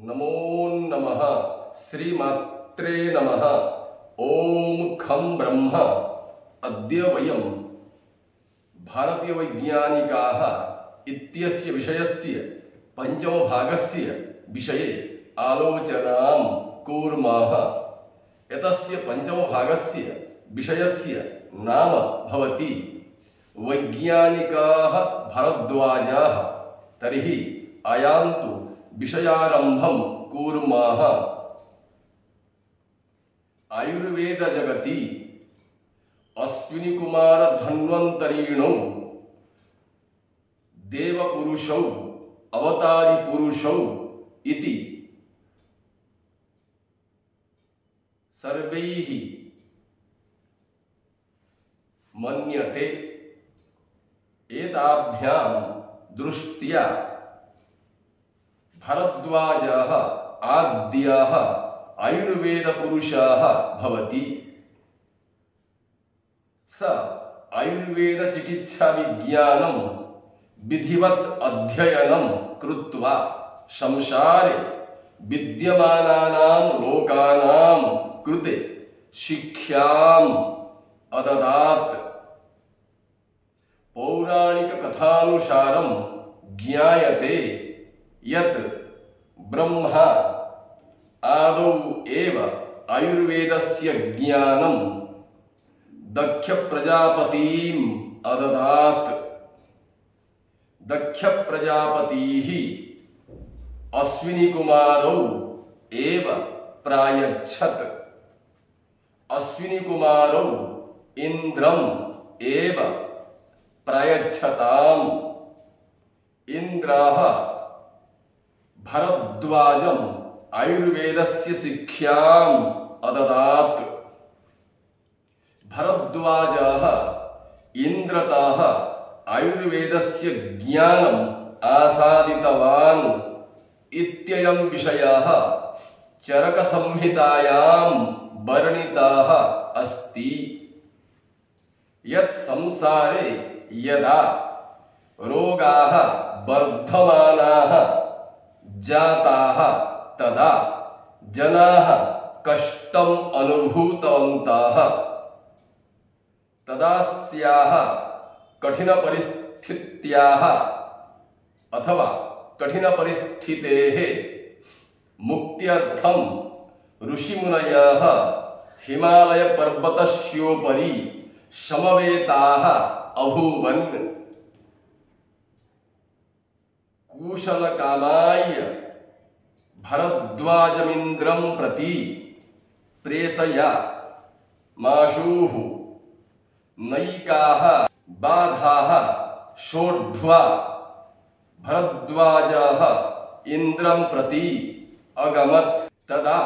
नमो नमः श्रीमात्रे नमः। ओम खं ब्रह्म। अद्य वयं भारतीय वैज्ञानिकाः इत्यस्य विषयस्य पञ्चमभागस्य विषये आलोचनां कुर्मः। एतस्य पञ्चमभागस्य विषयस्य नाम भवति वैज्ञानिकाः भारद्वाजाः। तर्हि आयान्तु विषयारम्भं कुर्मः। आयुर्वेद जगति अश्विनीकुमार धन्वन्तरिणौ देवपुरुषौ अवतारी पुरुषौ इति सर्वैः मन्यते। एताभ्यां दृष्ट्या भारद्वाजाः आद्याः आयुर्वेद पुरुषाः भवति। स आयुर्वेद चिकित्सा विज्ञानं विधिवत् अध्ययनं कृत्वा संसारे विद्यमानानां लोकानां कृते शिक्षाम् अददात्। पौराणिक कथानुसारं ज्ञायते यत् ब्रह्मा आदौ एव आयुर्वेदस्य ज्ञानं दक्ष प्रजापतिम् अददात्। दक्ष प्रजापतिः अश्विनीकुमारौ एव प्रायच्छत्। अश्विनीकुमारौ इन्द्रम् एव प्रायच्छताम्। इन्द्रः भारद्वाजम् आयुर्वेदस्य शिक्षाम् अददात्। भारद्वाजः इन्द्रतः आयुर्वेदस्य ज्ञानम् आसादितवान् इत्ययं विषयः चरकसंहितायां वर्णितः अस्ति। यत् संसारे यदा रोगाः वर्धमानाः जाताः तदा जनाः कष्टम् अनुभूतवन्तः। तदास्याः कठिनपरिस्थित्याः अथवा कठिनपरिस्थितेः मुक्त्यर्थं ऋषिमुनयः हिमालयपर्वतस्योपरि समवेताः अभूवन्। कुशलकामाय भारद्वाजमिन्द्रं प्रति प्रेषयामाशुः। नैकाः बाधाः सोढ्वा भारद्वाजः इन्द्रं प्रति अगमत्। तदा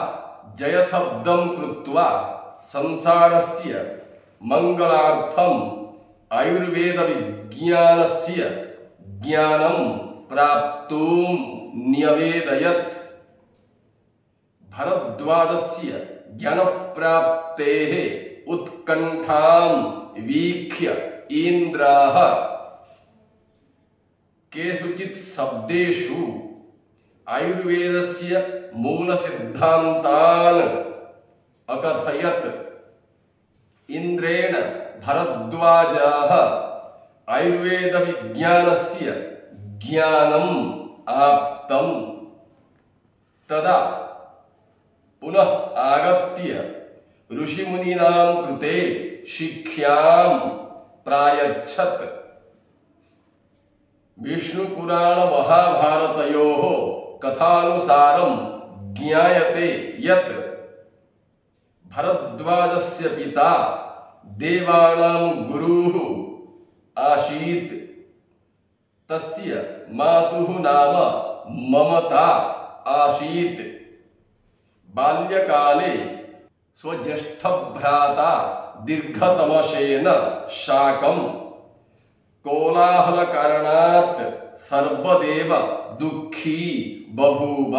जयशब्दं कृत्वा संसारस्य मंगलार्थम् आयुर्वेदविज्ञानस्य ज्ञानं प्राप्तुं न्यवेदयत्। भारद्वाजस्य ज्ञानप्राप्तेः उत्कण्ठां वीक्ष्य इन्द्रः केषुचित् शब्देषु आयुर्वेदस्य मूलसिद्धान्तान् अकथयत्। इन्द्रेण भारद्वाजः आयुर्वेदविज्ञानस्य ज्ञानम् आप्तम्। तदा पुनः आगत्य ऋषिमुनीनां कृते शिक्षां प्रायच्छत्। विष्णुपुराण महाभारतयोः कथानुसारं ज्ञायते यत् भारद्वाजस्य पिता देवानां गुरुः आसीत्। तस्य मातुः नाम ममता आसीत्। बाल्यकाले स्वज्येष्ठभ्राता दीर्घतमसेन साकं कोलाहलकारणात् सर्वदेव दुःखी बभूव।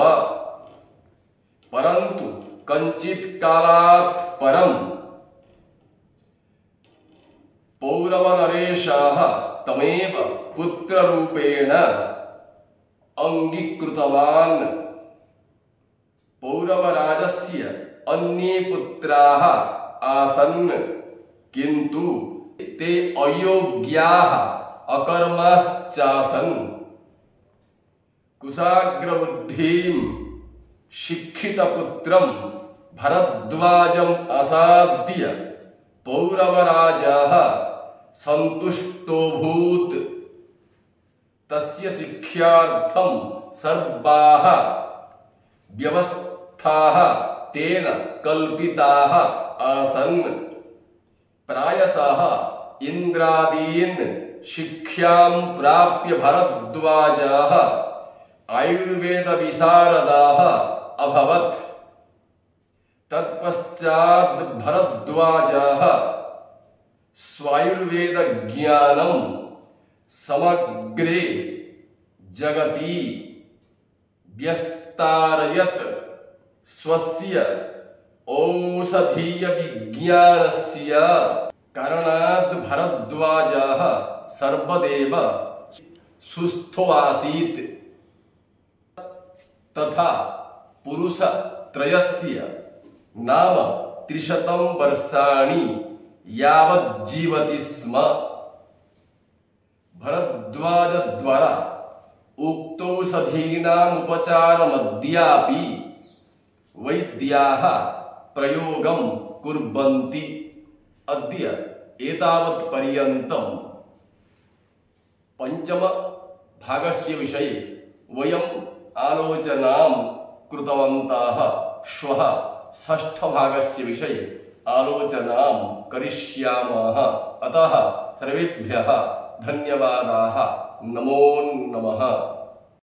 परन्तु कञ्चित् कालात् परं पौरवनरेशः तमेव पुत्ररूपेण अंगीकृतवान्। पौरवराजस्य अन्ये पुत्राः आसन् किन्तु ते अयोग्याः अकर्माश्चासन्। कुशाग्रबुद्धिं शिक्षितपुत्रं भरद्वाजम् असाद्य पौरवराजः सन्तुष्टोऽभूत्। तस्य शिक्षार्थं सर्वाः व्यवस्थाः तेन कल्पिताः आसन्। प्रायशः इन्द्रादीन् शिक्षां प्राप्य भरद्वाजः आयुर्वेद विशारदाः अभवत्। तत्पश्चात् भरद्वाजः स्वायुर्वेद ज्ञानं समग्रे जगति व्यस्तारयत्। स्वस्य औषधीय विज्ञानस्य कारणात् भरद्वाजः सर्वदेव सुस्थो आसीत्। तथा पुरुषत्रयस्य नाम 300 वर्षाणि यावत् जीवति स्म। भरद्वाज द्वारा उक्तौषधीनाम् उपचारमद्यापि वैद्याः प्रयोगं कुर्वन्ति। अद्य एतावत् पर्यन्तं पंचम भागस्य विषये वयम् आलोचनां कृतवन्तः। श्वः षष्ठ भागस्य विषये आलोचनां करिष्यामः। अतः सर्वेभ्यः धन्यवादाः। नमो नमः।